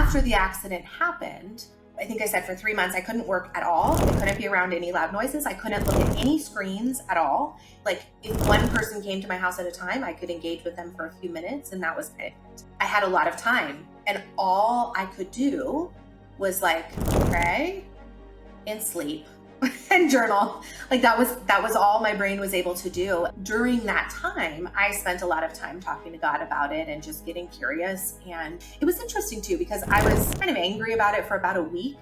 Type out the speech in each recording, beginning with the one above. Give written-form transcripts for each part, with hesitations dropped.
after the accident happened, I think I said for 3 months, I couldn't work at all. I couldn't be around any loud noises. I couldn't look at any screens at all. Like if one person came to my house at a time, I could engage with them for a few minutes, and that was kind of it. I had a lot of time, and all I could do was like pray and sleep and journal. Like that was all my brain was able to do. During that time, I spent a lot of time talking to God about it and just getting curious. And it was interesting too, because I was kind of angry about it for about a week,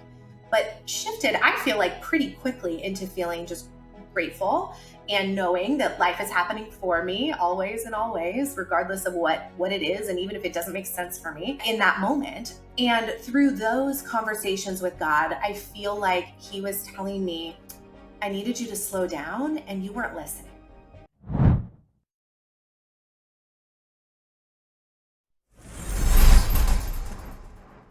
but shifted, I feel like pretty quickly into feeling just grateful and knowing that life is happening for me always and always, regardless of what it is. And even if it doesn't make sense for me in that moment. And through those conversations with God, I feel like he was telling me, I needed you to slow down and you weren't listening.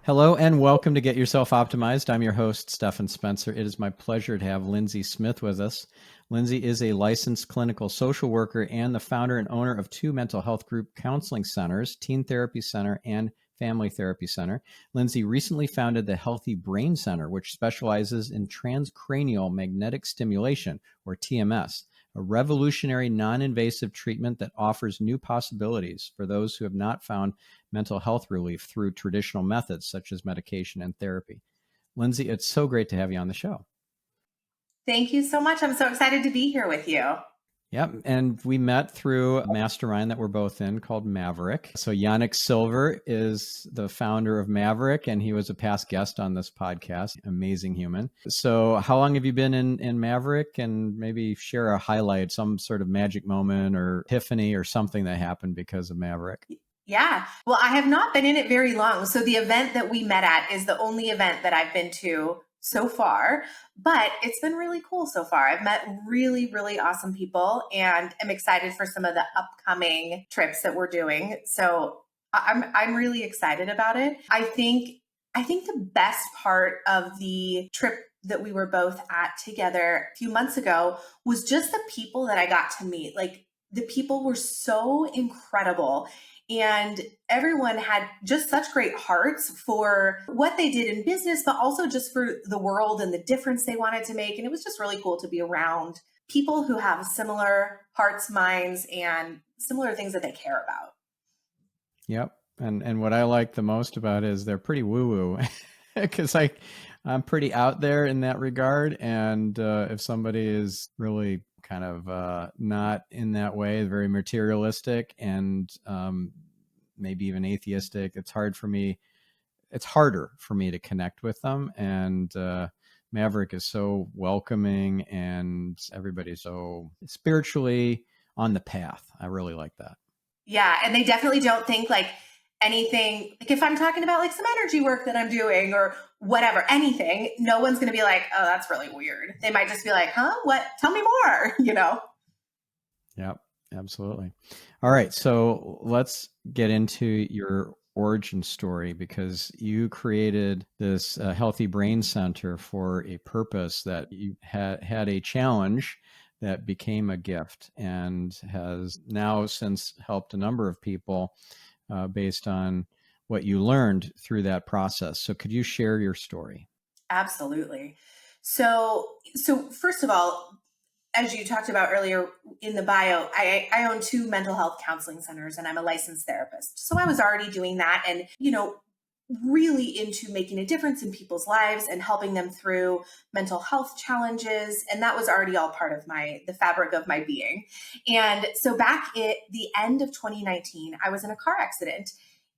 Hello and welcome to Get Yourself Optimized. I'm your host, Stephan Spencer. It is my pleasure to have Lindsay Smith with us. Lindsay is a licensed clinical social worker and the founder and owner of 2 mental health group counseling centers, Teen Therapy Center and Family Therapy Center. Lindsay recently founded the Healthy Brain Center, which specializes in transcranial magnetic stimulation, or TMS, a revolutionary non-invasive treatment that offers new possibilities for those who have not found mental health relief through traditional methods such as medication and therapy. Lindsay, it's so great to have you on the show. Thank you so much. I'm so excited to be here with you. Yep. And we met through a mastermind that we're both in called Maverick. So Yannick Silver is the founder of Maverick, and he was a past guest on this podcast. Amazing human. So how long have you been in Maverick? And maybe share a highlight, some sort of magic moment or epiphany or something that happened because of Maverick. Yeah. Well, I have not been in it very long. So the event that we met at is the only event that I've been to so far, but it's been really cool so far. I've met really, really awesome people and am excited for some of the upcoming trips that we're doing. So I'm really excited about it. I think the best part of the trip that we were both at together a few months ago was just the people that I got to meet. Like the people were so incredible. And everyone had just such great hearts for what they did in business, but also just for the world and the difference they wanted to make. And it was just really cool to be around people who have similar hearts, minds, and similar things that they care about. Yep. And what I like the most about it is they're pretty woo-woo because I'm pretty out there in that regard. And if somebody is really kind of not in that way, very materialistic and maybe even atheistic, it's harder for me to connect with them. And Maverick is so welcoming and everybody's so spiritually on the path. I really like that. Yeah. And they definitely don't think like anything, like if I'm talking about like some energy work that I'm doing or whatever, anything, no one's going to be like, oh, that's really weird. They might just be like, huh, what? Tell me more, Yep, absolutely. All right. So let's get into your origin story because you created this Healthy Brain Center for a purpose that you had a challenge that became a gift and has now since helped a number of people based on what you learned through that process. So could you share your story? Absolutely. So first of all, as you talked about earlier in the bio, I own 2 mental health counseling centers and I'm a licensed therapist. So I was already doing that and, really into making a difference in people's lives and helping them through mental health challenges. And that was already all part of the fabric of my being. And so back at the end of 2019, I was in a car accident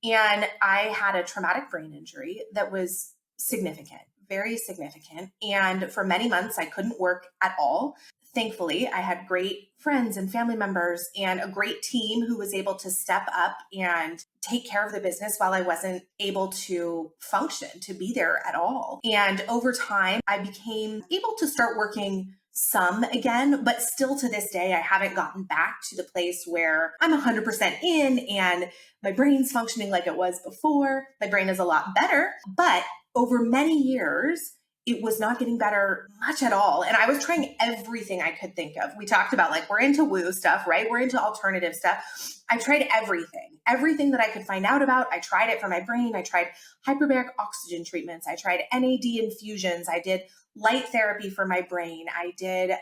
and I had a traumatic brain injury that was significant, very significant. And for many months, I couldn't work at all. Thankfully, I had great friends and family members and a great team who was able to step up and take care of the business while I wasn't able to function, to be there at all. And over time, I became able to start working some again, but still to this day, I haven't gotten back to the place where I'm 100% in and my brain's functioning like it was before. My brain is a lot better, but over many years, it was not getting better much at all. And I was trying everything I could think of. We talked about like, we're into woo stuff, right? We're into alternative stuff. I tried everything that I could find out about. I tried it for my brain. I tried hyperbaric oxygen treatments. I tried NAD infusions. I did light therapy for my brain. I did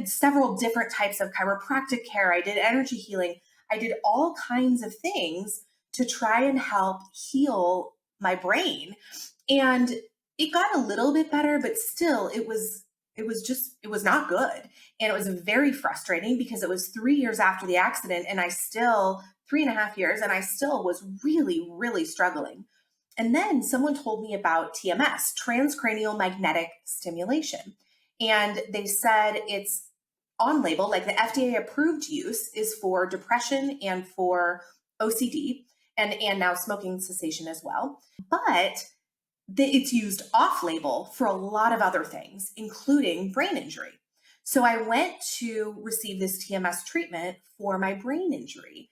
several different types of chiropractic care. I did energy healing. I did all kinds of things to try and help heal my brain. And it got a little bit better, but still it was not good. And it was very frustrating because it was 3 years after the accident and 3.5 years, and I still was really, really struggling. And then someone told me about TMS, transcranial magnetic stimulation. And they said it's on label, like the FDA approved use is for depression and for OCD and now smoking cessation as well. But it's used off label for a lot of other things, including brain injury. So I went to receive this TMS treatment for my brain injury.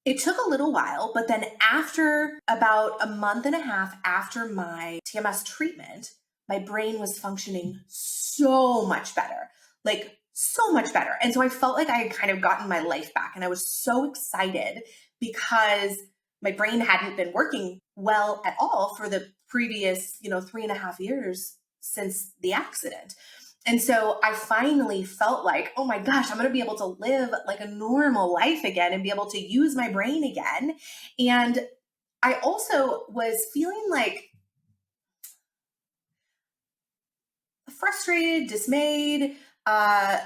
It took a little while, but then after about a month and a half after my TMS treatment, my brain was functioning so much better, like so much better. And so I felt like I had kind of gotten my life back. And I was so excited because my brain hadn't been working well at all for the previous, 3.5 years since the accident. And so I finally felt like, oh my gosh, I'm going to be able to live like a normal life again and be able to use my brain again. And I also was feeling like frustrated, dismayed, a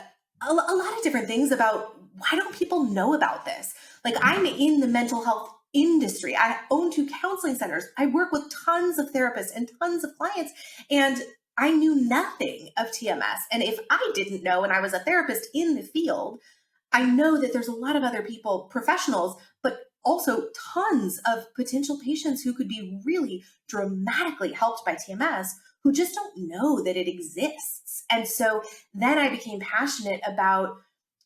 lot of different things about why don't people know about this? Like, I'm in the mental health industry. I own 2 counseling centers. I work with tons of therapists and tons of clients, and I knew nothing of TMS. And if I didn't know, and I was a therapist in the field, I know that there's a lot of other people, professionals, but also tons of potential patients who could be really dramatically helped by TMS who just don't know that it exists. And so then I became passionate about,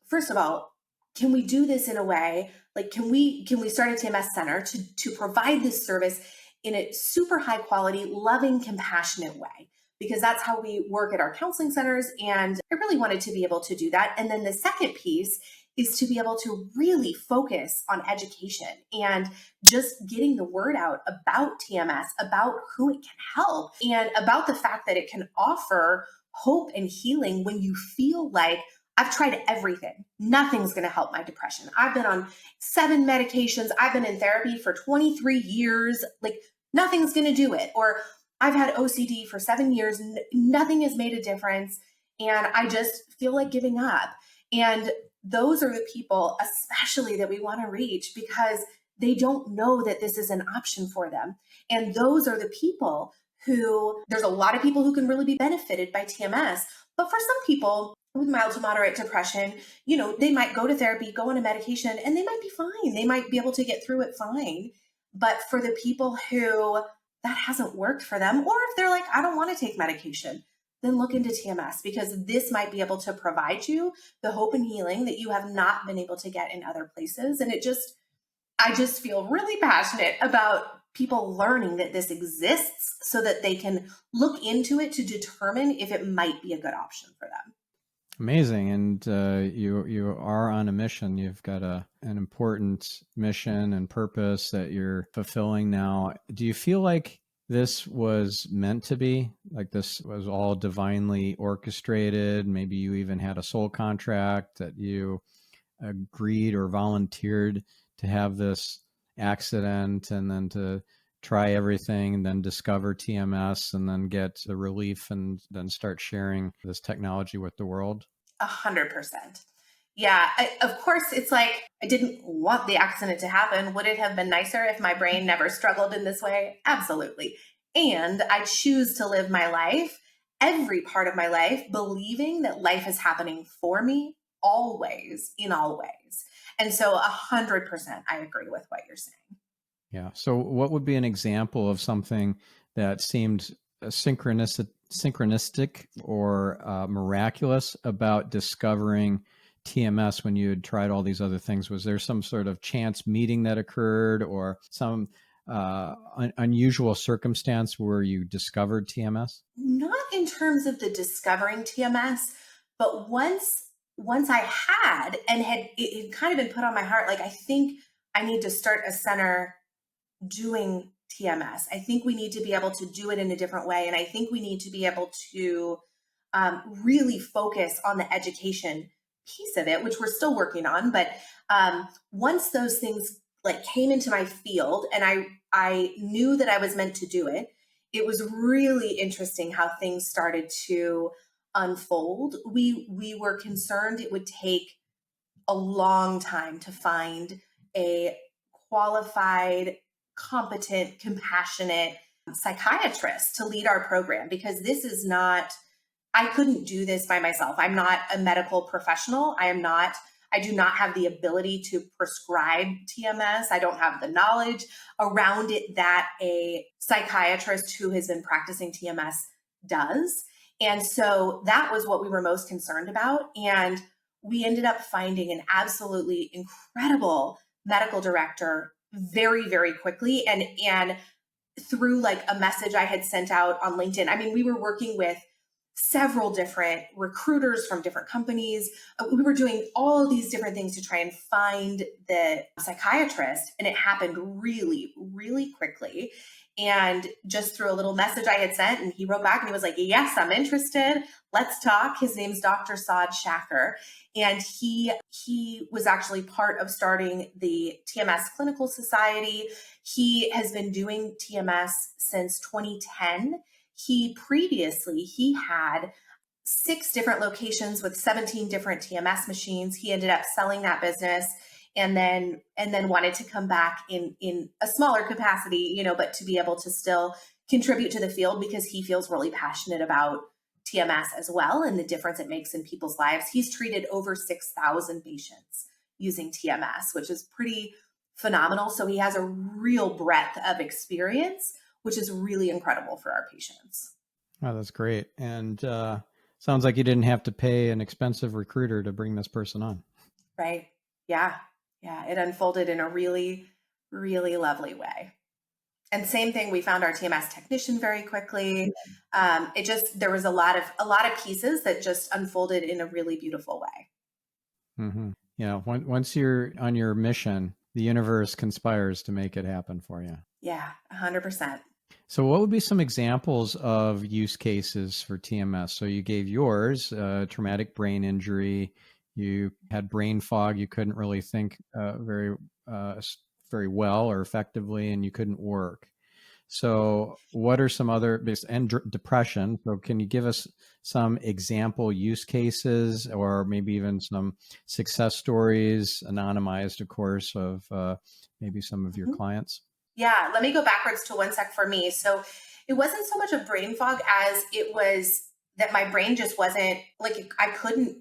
first of all, can we do this in a way, like can we start a TMS center to provide this service in a super high quality, loving, compassionate way? Because that's how we work at our counseling centers. And I really wanted to be able to do that. And then the second piece is to be able to really focus on education and just getting the word out about TMS, about who it can help, and about the fact that it can offer hope and healing when you feel like, I've tried everything. Nothing's going to help my depression. I've been on 7 medications. I've been in therapy for 23 years. Like, nothing's going to do it. Or I've had OCD for 7 years. Nothing has made a difference. And I just feel like giving up. And those are the people, especially, that we want to reach because they don't know that this is an option for them. And those are the people who, there's a lot of people who can really be benefited by TMS. But for some people with mild to moderate depression, they might go to therapy, go on a medication, and they might be fine. They might be able to get through it fine. But for the people who that hasn't worked for them, or if they're like, I don't want to take medication, then look into TMS because this might be able to provide you the hope and healing that you have not been able to get in other places. And I just feel really passionate about people learning that this exists so that they can look into it to determine if it might be a good option for them. Amazing. And you are on a mission. You've got an important mission and purpose that you're fulfilling now. Do you feel like this was meant to be? Like this was all divinely orchestrated? Maybe you even had a soul contract that you agreed or volunteered to have this accident and then to try everything and then discover TMS and then get the relief and then start sharing this technology with the world? 100%. Yeah, of course, it's like I didn't want the accident to happen. Would it have been nicer if my brain never struggled in this way? Absolutely. And I choose to live my life, every part of my life, believing that life is happening for me always, in all ways. And so 100%, I agree with what you're saying. Yeah. So what would be an example of something that seemed synchronistic or miraculous about discovering TMS when you had tried all these other things? Was there some sort of chance meeting that occurred or some unusual circumstance where you discovered TMS? Not in terms of the discovering TMS, but once I had and had it had kind of been put on my heart, like I think I need to start a center doing TMS. I think we need to be able to do it in a different way. And I think we need to be able to really focus on the education piece of it, which we're still working on. But once those things like came into my field and I knew that I was meant to do it, it was really interesting how things started to unfold. We were concerned it would take a long time to find a qualified, competent, compassionate psychiatrist to lead our program, because this is not, I couldn't do this by myself. I'm not a medical professional. I do not have the ability to prescribe TMS. I don't have the knowledge around it that a psychiatrist who has been practicing TMS does. And so that was what we were most concerned about. And we ended up finding an absolutely incredible medical director very, very quickly. And through like a message I had sent out on LinkedIn, I mean, we were working with several different recruiters from different companies. We were doing all these different things to try and find the psychiatrist. And it happened really, really quickly. And just through a little message I had sent, and he wrote back and he was like, yes, I'm interested. Let's talk. His name's Dr. Saad Shaker. And he was actually part of starting the TMS Clinical Society. He has been doing TMS since 2010. He had 6 different locations with 17 different TMS machines. He ended up selling that business and then wanted to come back in a smaller capacity, but to be able to still contribute to the field, because he feels really passionate about TMS as well and the difference it makes in people's lives. He's treated over 6,000 patients using TMS, which is pretty phenomenal. So he has a real breadth of experience, which is really incredible for our patients. Oh, that's great. And sounds like you didn't have to pay an expensive recruiter to bring this person on. Right. Yeah. Yeah. It unfolded in a really, really lovely way. And same thing, we found our TMS technician very quickly. There was a lot of pieces that just unfolded in a really beautiful way. Mm-hmm. Yeah. Once you're on your mission, the universe conspires to make it happen for you. Yeah, 100%. So what would be some examples of use cases for TMS? So you gave yours, traumatic brain injury. You had brain fog. You couldn't really think very well or effectively, and you couldn't work. So what are some other, and depression. So can you give us some example use cases, or maybe even some success stories, anonymized, of course, of maybe some of your clients? Yeah, let me go backwards to one sec for me. So it wasn't so much a brain fog as it was that my brain just wasn't like, I couldn't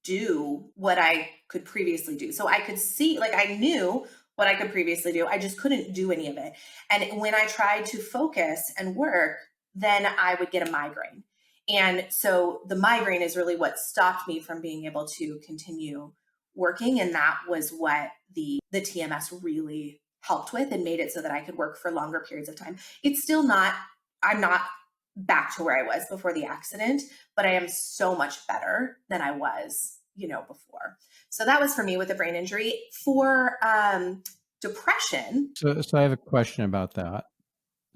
do what I could previously do. So I could see, like I knew what I could previously do. I just couldn't do any of it. And when I tried to focus and work, then I would get a migraine. And so the migraine is really what stopped me from being able to continue working. And that was what the TMS really helped with and made it so that I could work for longer periods of time. It's still not, I'm not back to where I was before the accident, but I am so much better than I was, before. So that was for me with the brain injury. For depression. So I have a question about that.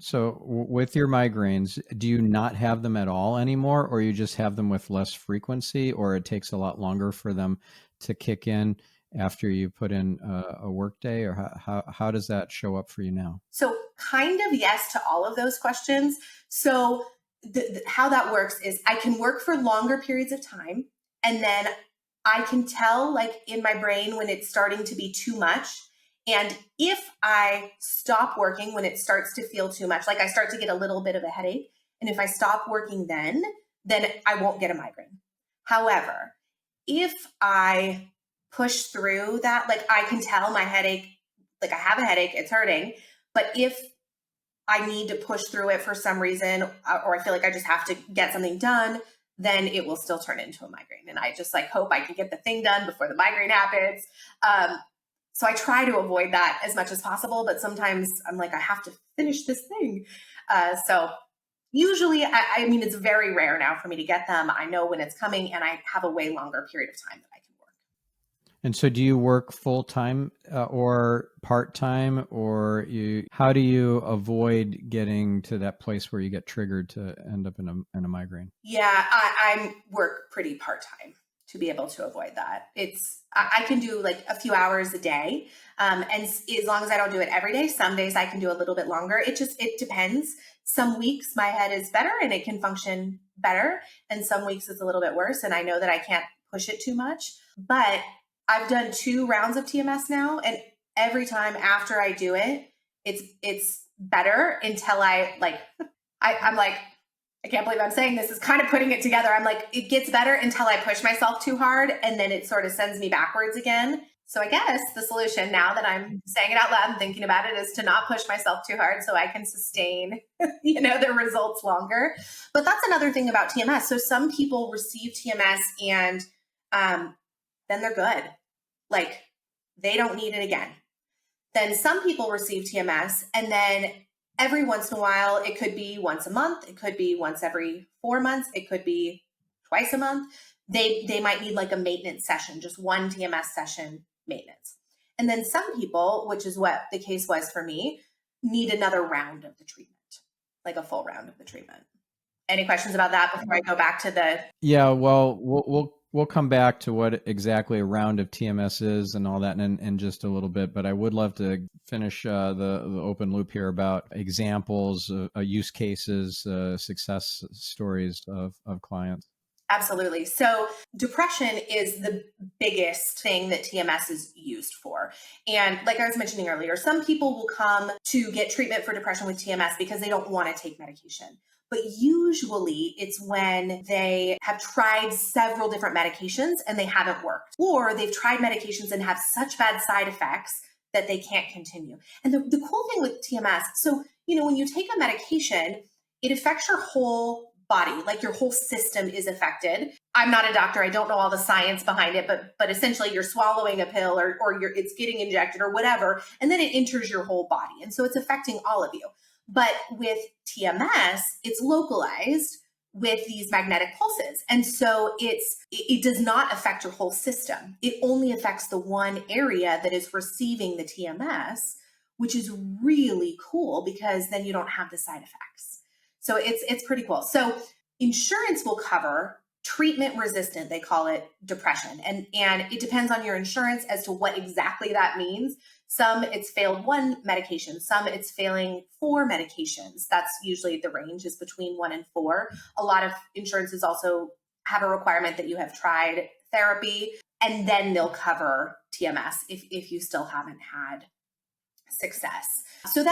So with your migraines, do you not have them at all anymore, or you just have them with less frequency, or it takes a lot longer for them to kick in after you put in a work day, or how does that show up for you now? So kind of yes to all of those questions. So how that works is I can work for longer periods of time, and then I can tell like in my brain when it's starting to be too much. And if I stop working when it starts to feel too much, like I start to get a little bit of a headache, and if I stop working then I won't get a migraine. However, if I push through that, like I can tell my headache, like I have a headache, it's hurting, but if I need to push through it for some reason, or I feel like I just have to get something done, then it will still turn into a migraine. And I just like hope I can get the thing done before the migraine happens. So I try to avoid that as much as possible, but sometimes I'm like, I have to finish this thing. So usually, I mean, it's very rare now for me to get them. I know when it's coming, and I have a way longer period of time that I can work. And so do you work full time or part time, or how do you avoid getting to that place where you get triggered to end up in a migraine? Yeah, I work pretty part time to be able to avoid that. I can do like a few hours a day. And as long as I don't do it every day, some days I can do a little bit longer. It depends. Some weeks my head is better and it can function better. And some weeks it's a little bit worse. And I know that I can't push it too much, but I've done 2 rounds of TMS now. And every time after I do it, it's better until I'm like, I can't believe I'm saying this, is kind of putting it together. I'm like, it gets better until I push myself too hard, and then it sort of sends me backwards again. So I guess the solution, now that I'm saying it out loud and thinking about it, is to not push myself too hard so I can sustain, the results longer. But that's another thing about TMS. So some people receive TMS and then they're good. Like, they don't need it again. Then some people receive TMS and then every once in a while, it could be once a month, it could be once every 4 months, it could be twice a month. They might need like a maintenance session, just one TMS session maintenance. And then some people, which is what the case was for me, need another round of the treatment, like a full round of the treatment. Any questions about that before I go back to the? Yeah, well, we'll come back to what exactly a round of TMS is and all that in just a little bit. But I would love to finish the open loop here about examples, use cases, success stories of clients. Absolutely. So depression is the biggest thing that TMS is used for. And like I was mentioning earlier, some people will come to get treatment for depression with TMS because they don't want to take medication. But usually it's when they have tried several different medications and they haven't worked, or they've tried medications and have such bad side effects that they can't continue. And the cool thing with TMS, so, when you take a medication, it affects your whole body, like your whole system is affected. I'm not a doctor. I don't know all the science behind it, but essentially you're swallowing a pill or it's getting injected or whatever, and then it enters your whole body. And so it's affecting all of you. But with TMS, it's localized with these magnetic pulses. And so it does not affect your whole system. It only affects the one area that is receiving the TMS, which is really cool because then you don't have the side effects. So it's pretty cool. So insurance will cover treatment resistant, they call it, depression. And it depends on your insurance as to what exactly that means. Some it's failed 1 medication, some it's failing 4 medications. That's usually the range, is between 1 and 4. A lot of insurances also have a requirement that you have tried therapy, and then they'll cover TMS if you still haven't had success. So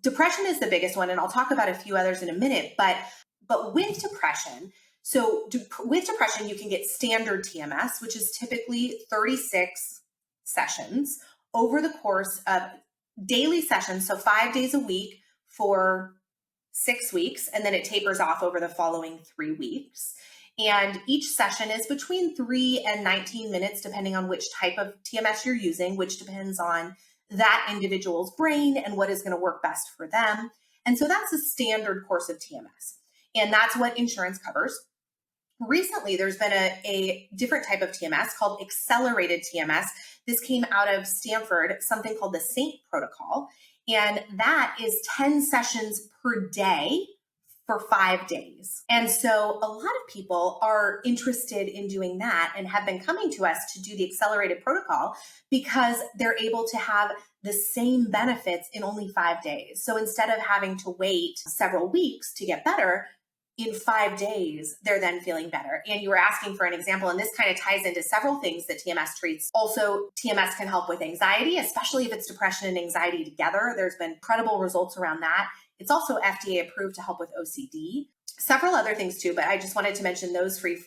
depression is the biggest one, and I'll talk about a few others in a minute, but with depression, you can get standard TMS, which is typically 36 sessions over the course of daily sessions, so 5 days a week for 6 weeks, and then it tapers off over the following 3 weeks. And each session is between 3 and 19 minutes, depending on which type of TMS you're using, which depends on that individual's brain and what is going to work best for them. And so that's a standard course of TMS. And that's what insurance covers. Recently, there's been a different type of TMS called accelerated TMS. This came out of Stanford, something called the SAINT protocol. And that is 10 sessions per day for 5 days. And so a lot of people are interested in doing that and have been coming to us to do the accelerated protocol because they're able to have the same benefits in only 5 days. So instead of having to wait several weeks to get better, in 5 days, they're then feeling better. And you were asking for an example, and this kind of ties into several things that TMS treats. Also, TMS can help with anxiety, especially if it's depression and anxiety together. There's been incredible results around that. It's also FDA approved to help with OCD. Several other things too, but I just wanted to mention those three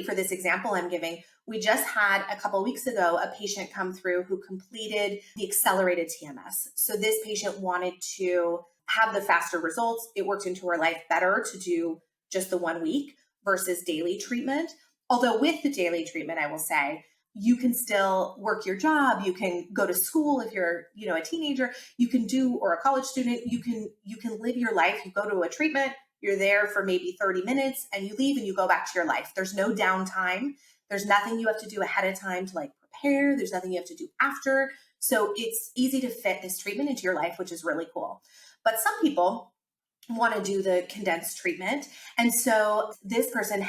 for this example I'm giving. We just had a couple of weeks ago a patient come through who completed the accelerated TMS. So this patient wanted to have the faster results. It worked into her life better to do just the 1 week versus daily treatment. Although with the daily treatment, I will say, you can still work your job. You can go to school if you're, a teenager. You can do, or a college student. You can live your life. You go to a treatment. You're there for maybe 30 minutes, and you leave and you go back to your life. There's no downtime. There's nothing you have to do ahead of time to like prepare. There's nothing you have to do after. So it's easy to fit this treatment into your life, which is really cool. But some people want to do the condensed treatment. And so this person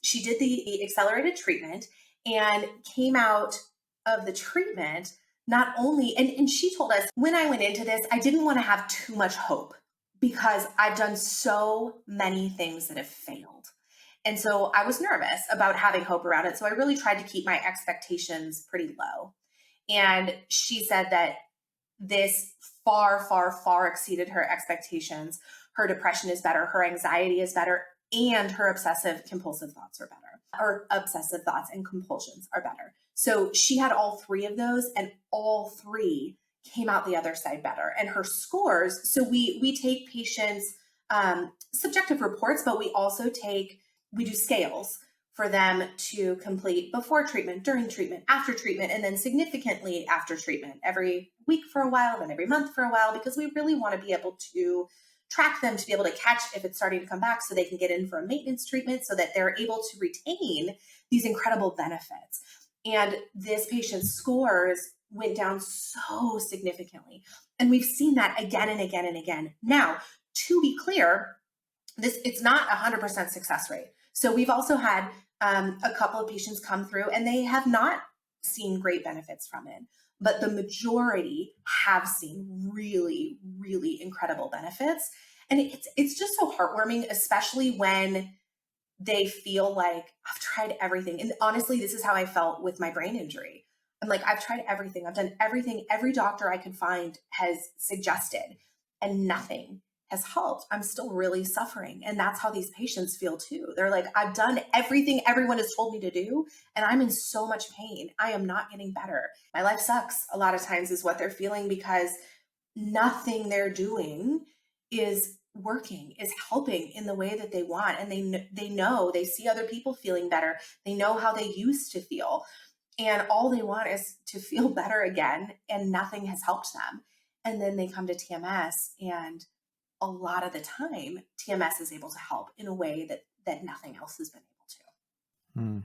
she did the accelerated treatment and came out of the treatment not only, and she told us, when I went into this, I didn't want to have too much hope because I've done so many things that have failed. And so I was nervous about having hope around it. So I really tried to keep my expectations pretty low. And she said that this far, far, far exceeded her expectations. Her depression is better, her anxiety is better, and her obsessive compulsive thoughts are better, or obsessive thoughts and compulsions are better. So she had all three of those, and all three came out the other side better. And her scores, so we take patients' subjective reports, but we do scales for them to complete before treatment, during treatment, after treatment, and then significantly after treatment, every week for a while, then every month for a while, because we really want to be able to track them to be able to catch if it's starting to come back so they can get in for a maintenance treatment so that they're able to retain these incredible benefits. And this patient's scores went down so significantly. And we've seen that again and again and again. Now, to be clear, it's not 100% success rate. So we've also had a couple of patients come through and they have not seen great benefits from it, but the majority have seen really, really incredible benefits. And it's just so heartwarming, especially when they feel like, I've tried everything. And honestly, this is how I felt with my brain injury. I'm like, I've tried everything. I've done everything every doctor I could find has suggested, and nothing has helped. I'm still really suffering. And that's how these patients feel too. They're like, I've done everything everyone has told me to do, and I'm in so much pain. I am not getting better. My life sucks a lot of times is what they're feeling, because nothing they're doing is working, is helping in the way that they want. And they see other people feeling better. They know how they used to feel. And all they want is to feel better again, and nothing has helped them. And then they come to TMS, and a lot of the time, TMS is able to help in a way that nothing else has been able to.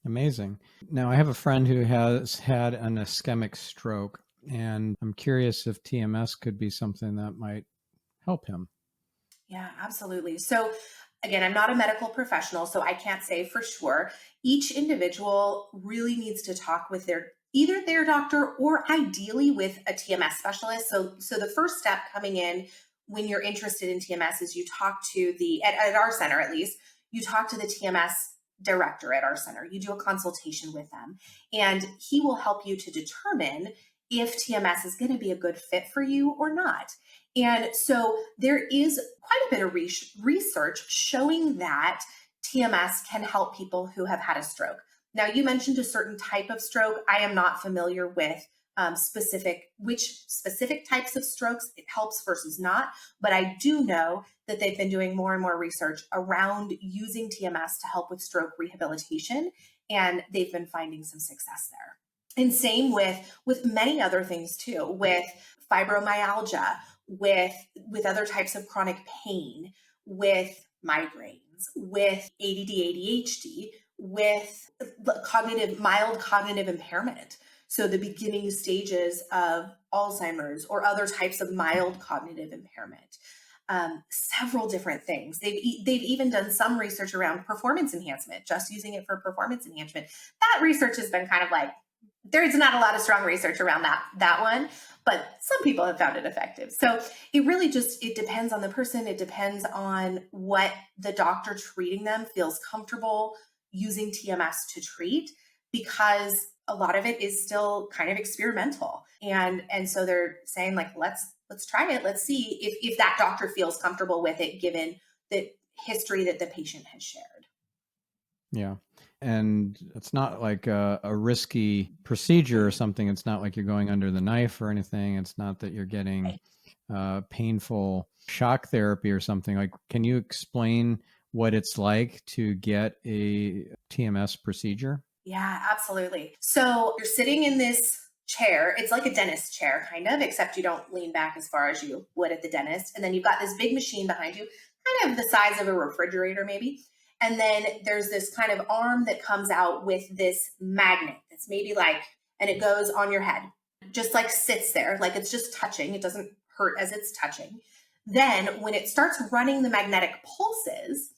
Amazing. Now, I have a friend who has had an ischemic stroke, and I'm curious if TMS could be something that might help him. Yeah, absolutely. So again, I'm not a medical professional, so I can't say for sure. Each individual really needs to talk with either their doctor or ideally with a TMS specialist. So the first step coming in when you're interested in TMS is you talk to at our center, at least, you talk to the TMS director at our center. You do a consultation with them, and he will help you to determine if TMS is going to be a good fit for you or not. And so there is quite a bit of research showing that TMS can help people who have had a stroke. Now, you mentioned a certain type of stroke. I am not familiar with which specific types of strokes it helps versus not, but I do know that they've been doing more and more research around using TMS to help with stroke rehabilitation, and they've been finding some success there. And same with many other things too, with fibromyalgia, with other types of chronic pain, with migraines, with ADD, ADHD, with mild cognitive impairment. So the beginning stages of Alzheimer's or other types of mild cognitive impairment. Several different things. They've even done some research around performance enhancement, just using it for performance enhancement. That research has been kind of like, there's not a lot of strong research around that one, but some people have found it effective. So it really it depends on the person. It depends on what the doctor treating them feels comfortable using TMS to treat, because a lot of it is still kind of experimental. And so they're saying like, let's try it. Let's see if that doctor feels comfortable with it, given the history that the patient has shared. Yeah. And it's not like a risky procedure or something. It's not like you're going under the knife or anything. It's not that you're getting painful shock therapy or something. Like, can you explain what it's like to get a TMS procedure? Yeah, absolutely. So you're sitting in this chair. It's like a dentist chair, kind of, except you don't lean back as far as you would at the dentist. And then you've got this big machine behind you, kind of the size of a refrigerator, maybe. And then there's this kind of arm that comes out with this magnet that's maybe like, and it goes on your head, just like sits there, like it's just touching. It doesn't hurt as it's touching. Then when it starts running the magnetic pulses,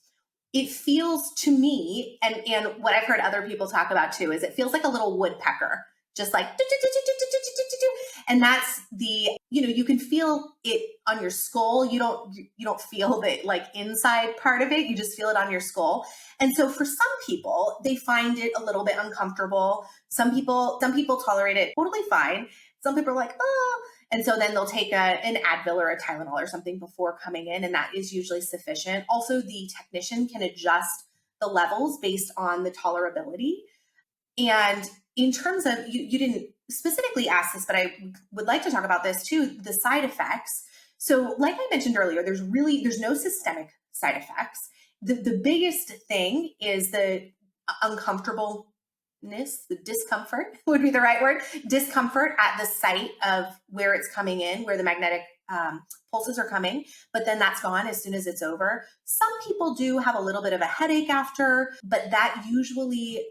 it feels to me, and what I've heard other people talk about too, is it feels like a little woodpecker, just like do, do, do, do, do, do, do, do, do. And that's the, you can feel it on your skull. You don't feel the like inside part of it. You just feel it on your skull. And so for some people, they find it a little bit uncomfortable. Some people tolerate it totally fine. Some people are like, oh, and so then they'll take an Advil or a Tylenol or something before coming in, and that is usually sufficient. Also, the technician can adjust the levels based on the tolerability. And in terms of, you didn't specifically ask this, but I would like to talk about this too, the side effects. So like I mentioned earlier, there's no systemic side effects. The biggest thing is the uncomfortableness, the discomfort would be the right word, discomfort at the site of where it's coming in, where the magnetic pulses are coming, but then that's gone as soon as it's over. Some people do have a little bit of a headache after, but that usually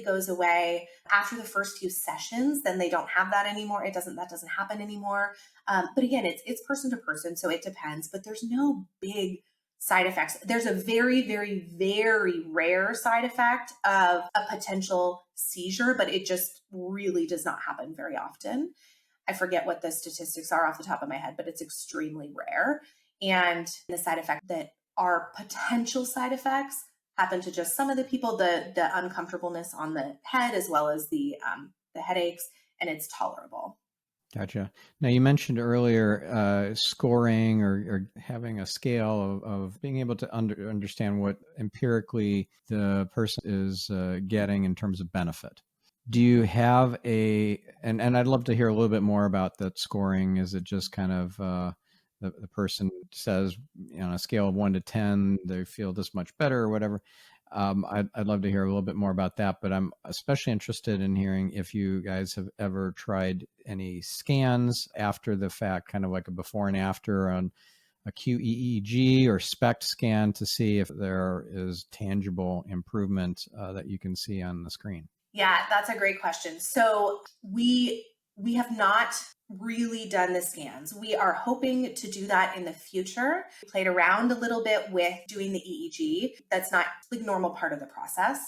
goes away after the first few sessions. Then they don't have that anymore. That doesn't happen anymore. But again, it's person to person, so it depends. But there's no big side effects. There's a very, very, very rare side effect of a potential seizure, but it just really does not happen very often. I forget what the statistics are off the top of my head, but it's extremely rare. And the side effects that are potential side effects happen to just some of the people, the uncomfortableness on the head, as well as the headaches, and it's tolerable. Gotcha. Now, you mentioned earlier scoring or having a scale of being able to understand what empirically the person is getting in terms of benefit. Do you have and I'd love to hear a little bit more about that scoring. Is it just kind of the person says, on a scale of 1 to 10, they feel this much better or whatever? I'd love to hear a little bit more about that, but I'm especially interested in hearing if you guys have ever tried any scans after the fact, kind of like a before and after on a QEEG or SPECT scan to see if there is tangible improvement that you can see on the screen. Yeah, that's a great question. So we have not really done the scans. We are hoping to do that in the future. We played around a little bit with doing the EEG. That's not the normal part of the process.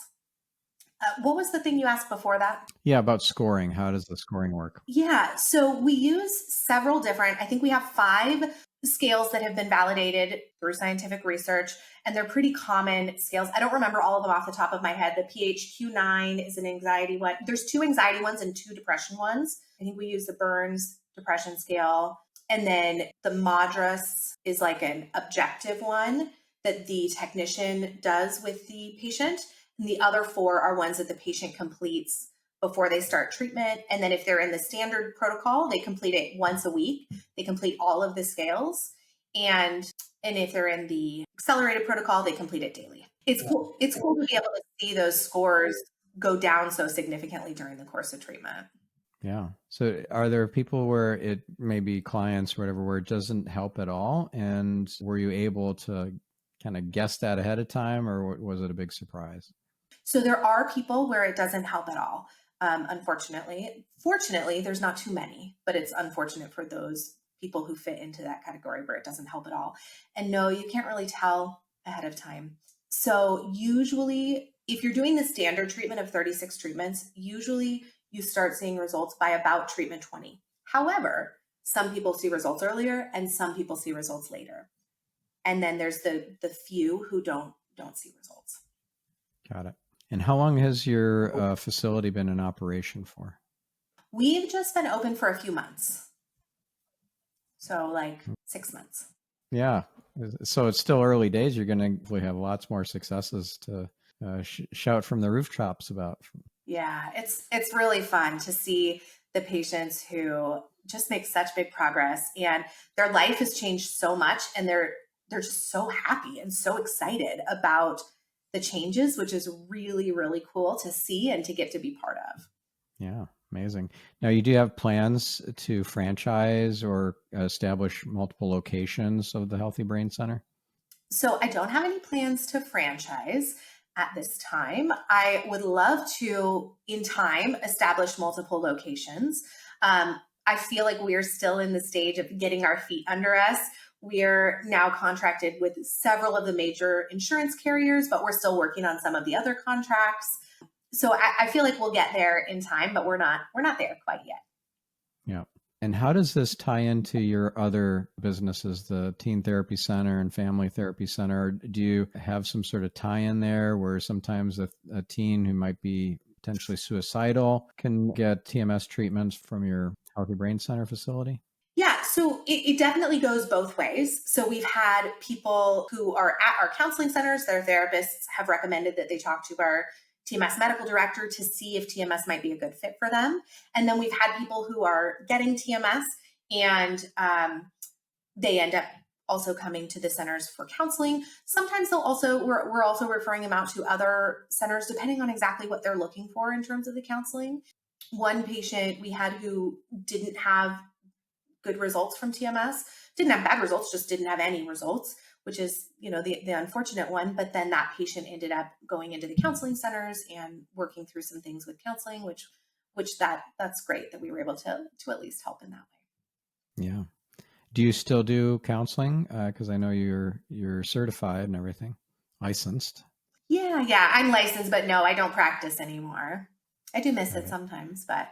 What was the thing you asked before that? Yeah, about scoring. How does the scoring work? Yeah, so we use several different, I think we have 5 scales that have been validated through scientific research, and they're pretty common scales. I don't remember all of them off the top of my head. The PHQ-9 is an anxiety one. There's 2 anxiety ones and 2 depression ones. I think we use the Burns depression scale. And then the MADRS is like an objective one that the technician does with the patient. And the other 4 are ones that the patient completes before they start treatment. And then if they're in the standard protocol, they complete it once a week. They complete all of the scales. And if they're in the accelerated protocol, they complete it daily. It's cool. It's cool to be able to see those scores go down so significantly during the course of treatment. Yeah. So are there people where it may be clients or whatever, where it doesn't help at all? And were you able to kind of guess that ahead of time, or was it a big surprise? So there are people where it doesn't help at all. Unfortunately, fortunately, there's not too many, but it's unfortunate for those people who fit into that category where it doesn't help at all. And no, you can't really tell ahead of time. So usually, if you're doing the standard treatment of 36 treatments, usually you start seeing results by about treatment 20. However, some people see results earlier and some people see results later. And then there's the few who don't see results. Got it. And how long has your facility been in operation for? We've just been open for a few months. So like 6 months. Yeah. So it's still early days. You're going to have lots more successes to shout from the rooftops about. Yeah, it's really fun to see the patients who just make such big progress, and their life has changed so much, and they're just so happy and so excited about the changes, which is really, really cool to see and to get to be part of. Yeah, amazing. Now, you do have plans to franchise or establish multiple locations of the Healthy Brain Center? So I don't have any plans to franchise at this time. I would love to, in time, establish multiple locations. I feel like we're still in the stage of getting our feet under us. We're now contracted with several of the major insurance carriers, but we're still working on some of the other contracts. So I feel like we'll get there in time, but we're not there quite yet. Yeah. And how does this tie into your other businesses, the Teen Therapy Center and Family Therapy Center? Do you have some sort of tie-in there where sometimes a teen who might be potentially suicidal can get TMS treatments from your Healthy Brain Center facility? Yeah, so it definitely goes both ways. So we've had people who are at our counseling centers, their therapists have recommended that they talk to our TMS medical director to see if TMS might be a good fit for them. And then we've had people who are getting TMS and they end up also coming to the centers for counseling. Sometimes we're also referring them out to other centers depending on exactly what they're looking for in terms of the counseling. One patient we had who didn't have good results from TMS, didn't have bad results, just didn't have any results, which is, the unfortunate one. But then that patient ended up going into the counseling centers and working through some things with counseling, that's great that we were able to at least help in that way. Yeah. Do you still do counseling? Because I know you're certified and everything, licensed. Yeah, I'm licensed, but no, I don't practice anymore. I do miss it Right. sometimes, but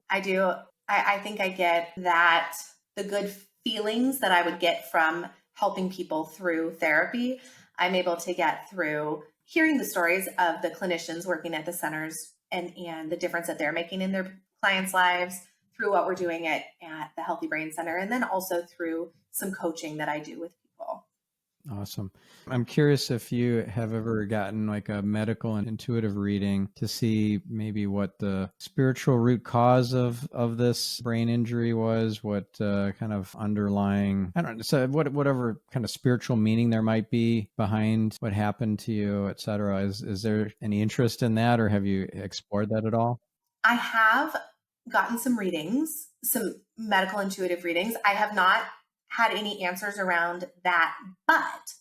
I do. I think I get the good feelings that I would get from helping people through therapy, I'm able to get through hearing the stories of the clinicians working at the centers and the difference that they're making in their clients' lives through what we're doing at the Healthy Brain Center, and then also through some coaching that I do with people. Awesome. I'm curious if you have ever gotten like a medical and intuitive reading to see maybe what the spiritual root cause of this brain injury was, what kind of underlying, I don't know, so whatever kind of spiritual meaning there might be behind what happened to you, et cetera. Is there any interest in that, or have you explored that at all? I have gotten some readings, some medical intuitive readings. I have not had any answers around that, but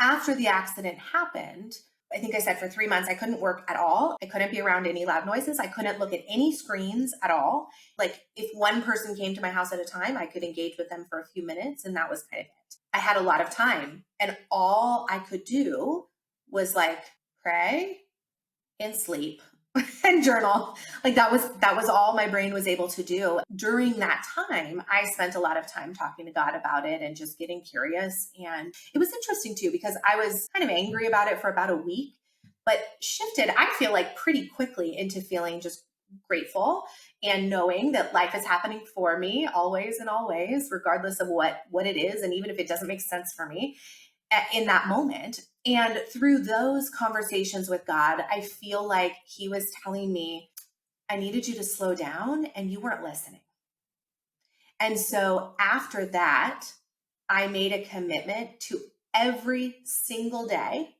after the accident happened, I think I said for 3 months, I couldn't work at all. I couldn't be around any loud noises. I couldn't look at any screens at all. Like if one person came to my house at a time, I could engage with them for a few minutes, and that was kind of it. I had a lot of time, and all I could do was like pray and sleep and journal. Like that was all my brain was able to do. During that time, I spent a lot of time talking to God about it and just getting curious. And it was interesting too, because I was kind of angry about it for about a week, but shifted, I feel like pretty quickly into feeling just grateful and knowing that life is happening for me always and always, regardless of what it is. And even if it doesn't make sense for me in that moment. And through those conversations with God, I feel like He was telling me, I needed you to slow down and you weren't listening. And so after that, I made a commitment to every single day.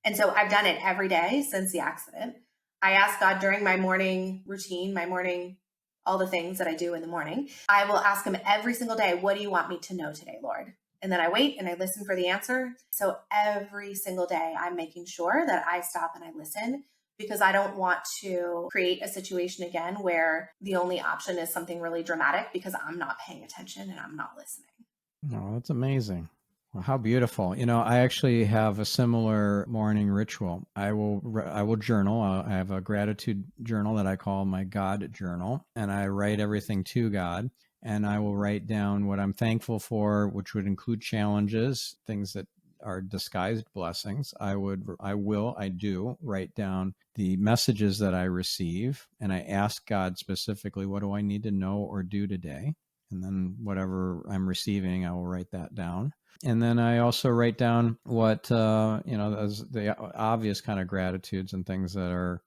And so I've done it every day since the accident. I ask God during my morning routine, all the things that I do in the morning, I will ask Him every single day, what do you want me to know today, Lord? And then I wait and I listen for the answer. So every single day, I'm making sure that I stop and I listen, because I don't want to create a situation again where the only option is something really dramatic because I'm not paying attention and I'm not listening. Oh, that's amazing. Well, how beautiful. I actually have a similar morning ritual. I will journal. I have a gratitude journal that I call my God journal, and I write everything to God. And I will write down what I'm thankful for, which would include challenges, things that are disguised blessings. I do write down the messages that I receive, and I ask God specifically, what do I need to know or do today? And then whatever I'm receiving, I will write that down. And then I also write down what, as the obvious kind of gratitudes and things that are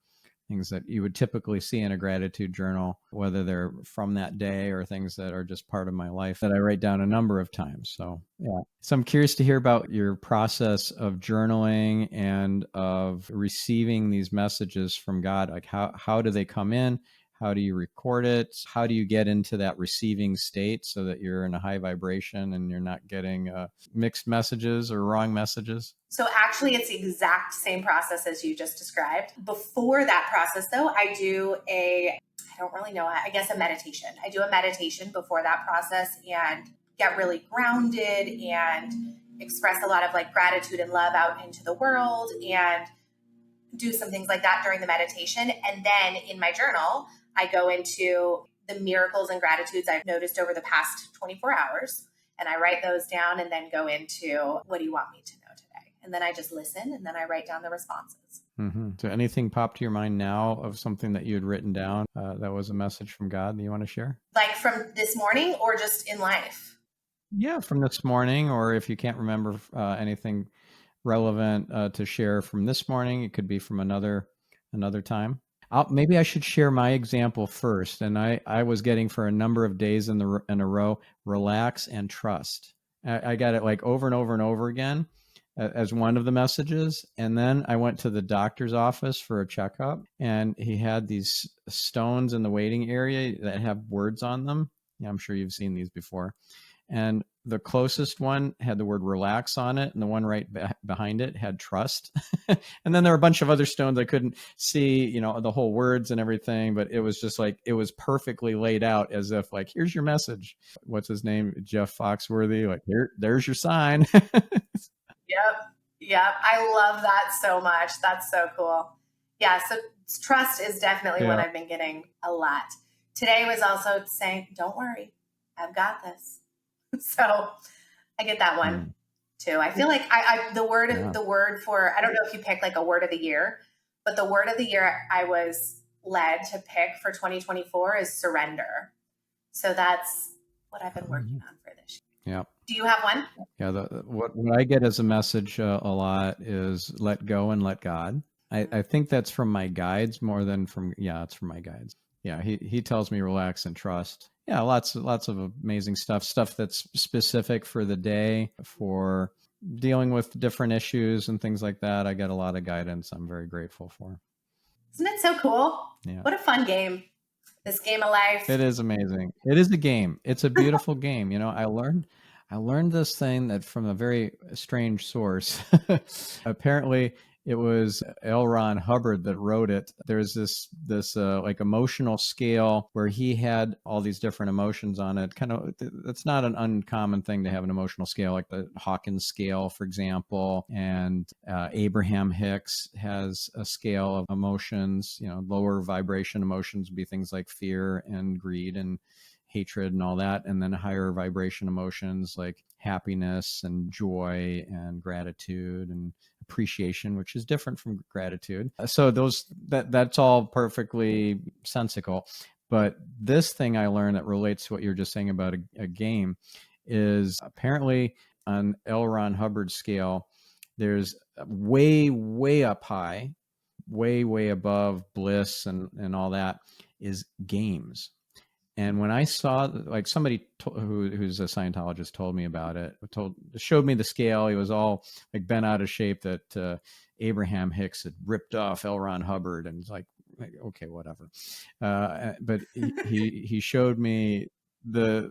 things that you would typically see in a gratitude journal, whether they're from that day or things that are just part of my life that I write down a number of times. So, yeah. So I'm curious to hear about your process of journaling and of receiving these messages from God. Like how do they come in? How do you record it? How do you get into that receiving state so that you're in a high vibration and you're not getting mixed messages or wrong messages? So actually, it's the exact same process as you just described. Before that process, though, I don't really know, I guess a meditation. I do a meditation before that process and get really grounded and express a lot of like gratitude and love out into the world and do some things like that during the meditation. And then in my journal, I go into the miracles and gratitudes I've noticed over the past 24 hours. And I write those down and then go into what do you want me to know today? And then I just listen and then I write down the responses. Mm-hmm. So anything pop to your mind now of something that you had written down that was a message from God that you want to share? Like from this morning or just in life? Yeah, from this morning, or if you can't remember anything relevant to share from this morning, it could be from another time. Maybe I should share my example first. And I was getting for a number of days in a row, relax and trust. I got it like over and over and over again as one of the messages. And then I went to the doctor's office for a checkup, and he had these stones in the waiting area that have words on them. Yeah, I'm sure you've seen these before. And the closest one had the word relax on it, and the one right behind it had trust. And then there were a bunch of other stones I couldn't see, the whole words and everything, but it was just like, it was perfectly laid out as if like, here's your message. What's his name? Jeff Foxworthy. Like, there's your sign. Yep. I love that so much. That's so cool. Yeah. So trust is definitely what I've been getting a lot. Today was also saying, don't worry, I've got this. So I get that one too. I feel like the word for, I don't know if you pick like a word of the year, but the word of the year I was led to pick for 2024 is surrender. So that's what I've been working on for this year. Yeah. Do you have one? Yeah. What I get as a message a lot is let go and let God. I think that's from my guides more than it's from my guides. Yeah. He tells me relax and trust. Yeah, lots of amazing stuff that's specific for the day, for dealing with different issues and things like that. I get a lot of guidance I'm very grateful for. Isn't it so cool? Yeah. What a fun game. This game of life. It is amazing. It is a game. It's a beautiful game. I learned this thing that from a very strange source. Apparently, it was L. Ron Hubbard that wrote it. There's this like emotional scale where he had all these different emotions on it. That's not an uncommon thing to have an emotional scale, like the Hawkins scale, for example. And Abraham Hicks has a scale of emotions. Lower vibration emotions would be things like fear and greed and hatred and all that, and then higher vibration emotions like happiness and joy and gratitude and appreciation, which is different from gratitude. So that's all perfectly sensical. But this thing I learned that relates to what you're just saying about a game is apparently on L. Ron Hubbard's scale, there's way up high, way above bliss and all that is games. And when I saw, like somebody who's a Scientologist told me about it, showed me the scale. He was all like bent out of shape that Abraham Hicks had ripped off L. Ron Hubbard, and it's like okay, whatever. But he showed me the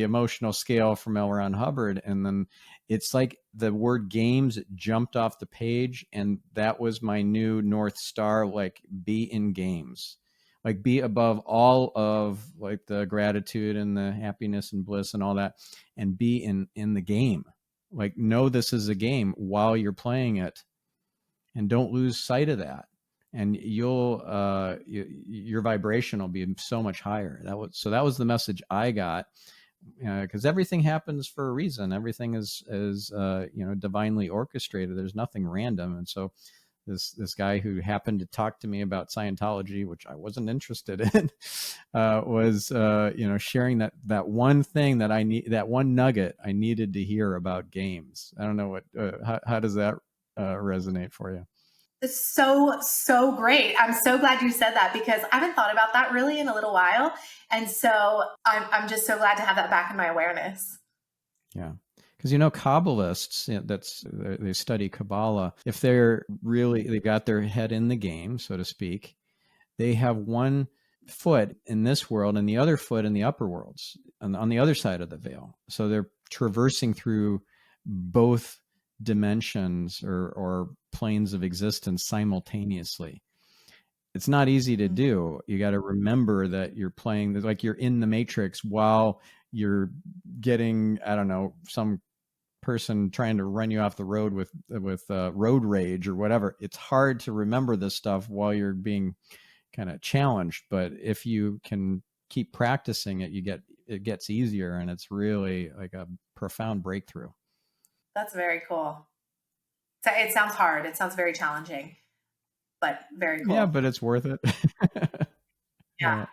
emotional scale from L. Ron Hubbard, and then it's like the word games jumped off the page, and that was my new North Star. Like, be in games. Like, be above all of like the gratitude and the happiness and bliss and all that, and be in the game. Like, know this is a game while you're playing it, and don't lose sight of that. And your vibration will be so much higher. That was the message I got, because everything happens for a reason. Everything is divinely orchestrated. There's nothing random, and so. This guy who happened to talk to me about Scientology, which I wasn't interested in, was sharing that one thing that one nugget I needed to hear about games. I don't know how does that resonate for you? It's so great. I'm so glad you said that because I haven't thought about that really in a little while. And so I'm just so glad to have that back in my awareness. Yeah. Because Kabbalists, they study Kabbalah. If they've got their head in the game, so to speak, they have one foot in this world and the other foot in the upper worlds on the other side of the veil. So they're traversing through both dimensions or planes of existence simultaneously. It's not easy to do. You got to remember that you're playing like you're in the Matrix while you're getting, I don't know, some person trying to run you off the road with road rage or whatever. It's hard to remember this stuff while you're being kind of challenged, but if you can keep practicing it, it gets easier, and it's really like a profound breakthrough. That's very cool. So it sounds hard. It sounds very challenging, but very cool. Yeah, but it's worth it. Yeah.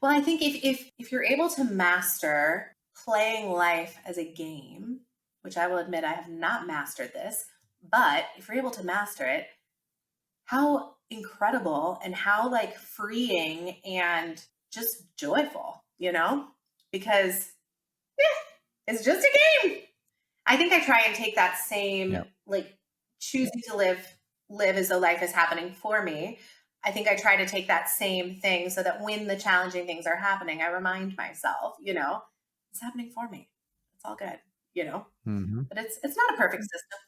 Well, I think if you're able to master playing life as a game, which I will admit I have not mastered this, but if you're able to master it, how incredible and how like freeing and just joyful, because it's just a game. I think I try and take that same like choosing to live as though life is happening for me. I think I try to take that same thing so that when the challenging things are happening, I remind myself, it's happening for me. It's all good, Mm-hmm. But it's not a perfect system.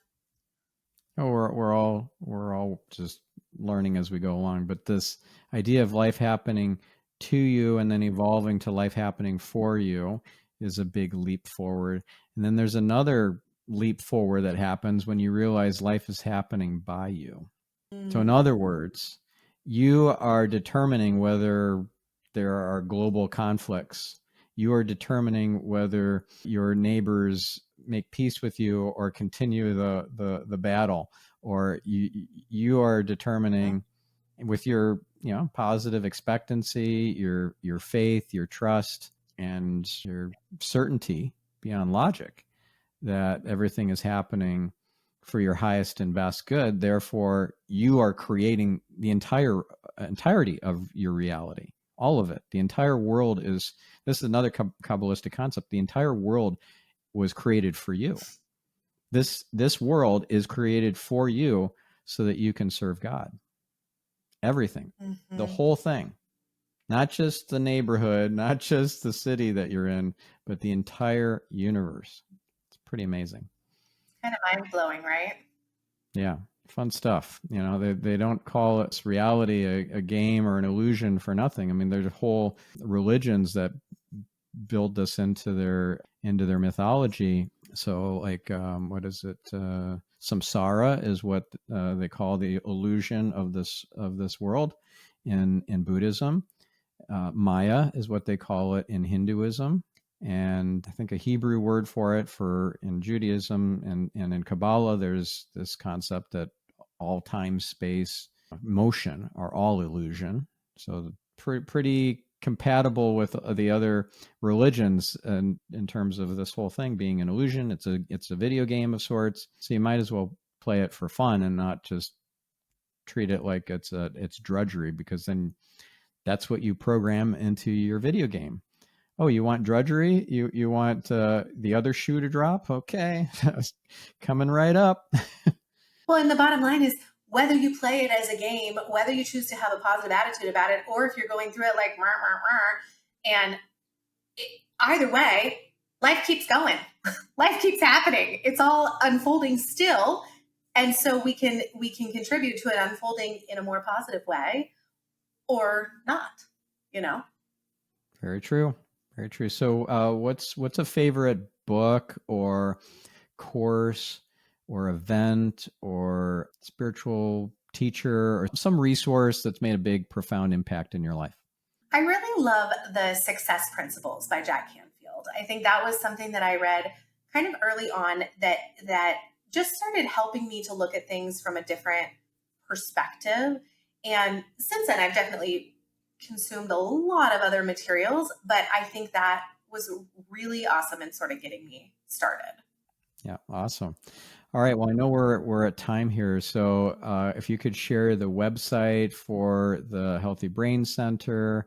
Oh, we're all just learning as we go along. But this idea of life happening to you and then evolving to life happening for you is a big leap forward. And then there's another leap forward that happens when you realize life is happening by you. So in other words, you are determining whether there are global conflicts. You are determining whether your neighbors make peace with you or continue the battle, or you are determining with your positive expectancy, your faith, your trust, and your certainty beyond logic that everything is happening for your highest and best good. Therefore, you are creating the entirety of your reality, all of it. The entire world is, this is another Kabbalistic concept. The entire world was created for you. This world is created for you so that you can serve God. Everything, the whole thing, not just the neighborhood, not just the city that you're in, but the entire universe. It's pretty amazing. Kind of mind blowing, right? Yeah, fun stuff. They don't call it reality a game or an illusion for nothing. I mean, there's whole religions that build this into their mythology. So, like, what is it? Samsara is what they call the illusion of this world in Buddhism. Maya is what they call it in Hinduism. And I think a Hebrew word for it in Judaism and in Kabbalah, there's this concept that all time, space, motion are all illusion. So pretty compatible with the other religions in terms of this whole thing being an illusion. It's a video game of sorts. So you might as well play it for fun and not just treat it like it's drudgery, because then that's what you program into your video game. Oh, you want drudgery? You want the other shoe to drop? Okay, coming right up. Well, and the bottom line is whether you play it as a game, whether you choose to have a positive attitude about it, or if you're going through it like, and either way, life keeps going. Life keeps happening. It's all unfolding still. And so we can contribute to it unfolding in a more positive way or not, Very true. Very true. So what's a favorite book or course or event or spiritual teacher or some resource that's made a big, profound impact in your life? I really love the Success Principles by Jack Canfield. I think that was something that I read kind of early on that just started helping me to look at things from a different perspective. And since then, I've definitely consumed a lot of other materials, but I think that was really awesome in sort of getting me started. Yeah. Awesome. All right. Well, I know we're at time here. So if you could share the website for the Healthy Brain Center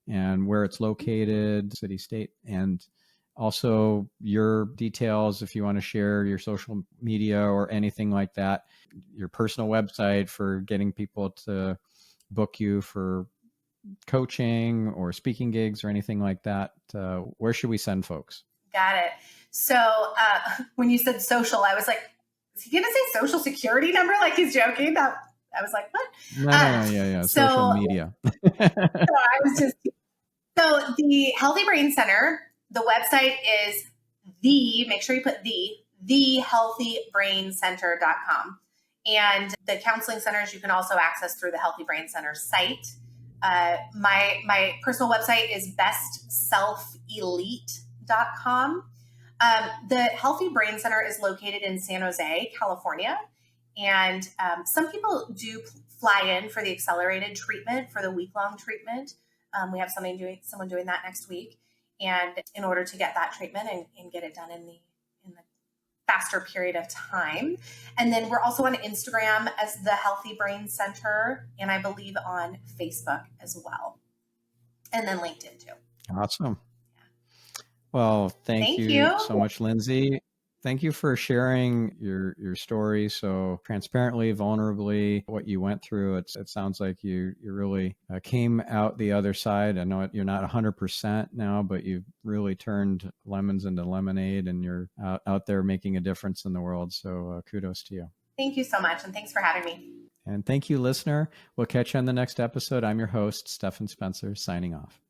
and where it's located, city, state, and also your details if you want to share your social media or anything like that, your personal website for getting people to book you for coaching or speaking gigs or anything like that. Where should we send folks? Got it. So when you said social, I was like, is he going to say social security number? Like he's joking. That I was like, what? No, yeah. So, Social media. I was just, so the Healthy Brain Center, the website is make sure you put thehealthybraincenter.com. And the counseling centers you can also access through the Healthy Brain Center site. My personal website is bestselfelite.com. The Healthy Brain Center is located in San Jose, California. And some people do fly in for the accelerated treatment, for the week-long treatment. We have someone doing that next week. And in order to get that treatment and get it done in the faster period of time. And then we're also on Instagram as the Healthy Brain Center, and I believe on Facebook as well. And then LinkedIn too. Awesome. Well, thank you so much, Lindsay. Thank you for sharing your story so transparently, vulnerably, what you went through. It sounds like you really came out the other side. I know you're not 100% now, but you've really turned lemons into lemonade, and you're out there making a difference in the world. So kudos to you. Thank you so much, and thanks for having me. And thank you, listener. We'll catch you on the next episode. I'm your host, Stephan Spencer, signing off.